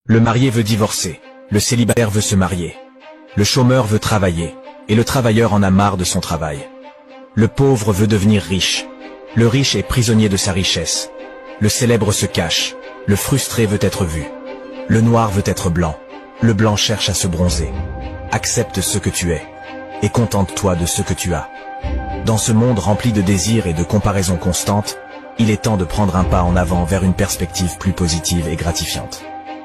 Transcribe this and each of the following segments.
Le marié veut divorcer, le célibataire veut se marier. Le chômeur veut travailler, et le travailleur en a marre de son travail. Le pauvre veut devenir riche. Le riche est prisonnier de sa richesse. Le célèbre se cache, le frustré veut être vu. Le noir veut être blanc, le blanc cherche à se bronzer. Accepte ce que tu es, et contente-toi de ce que tu as. Dans ce monde rempli de désirs et de comparaisons constantes, il est temps de prendre un pas en avant vers une perspective plus positive et gratifiante.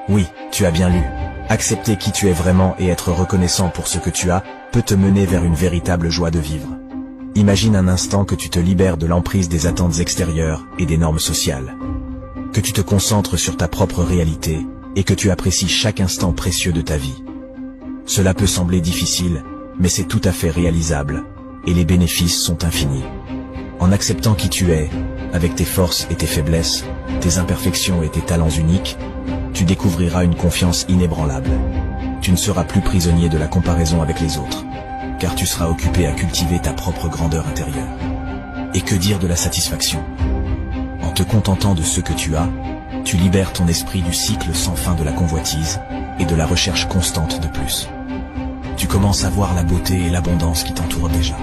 Oui, tu as bien lu. Accepter qui tu es vraiment et être reconnaissant pour ce que tu as peut te mener vers une véritable joie de vivre. Imagine un instant que tu te libères de l'emprise des attentes extérieures et des normes sociales. Que tu te concentres sur ta propre réalité et que tu apprécies chaque instant précieux de ta vie. Cela peut sembler difficile, mais c'est tout à fait réalisable, et les bénéfices sont infinis. En acceptant qui tu es, avec tes forces et tes faiblesses, tes imperfections et tes talents uniques, tu découvriras une confiance inébranlable. Tu ne seras plus prisonnier de la comparaison avec les autres, car tu seras occupé à cultiver ta propre grandeur intérieure. Et que dire de la satisfaction? En te contentant de ce que tu as, tu libères ton esprit du cycle sans fin de la convoitise et de la recherche constante de plus. Tu commences à voir la beauté et l'abondance qui t'entourent déjà.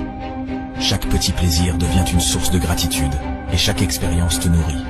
Chaque petit plaisir devient une source de gratitude et chaque expérience te nourrit.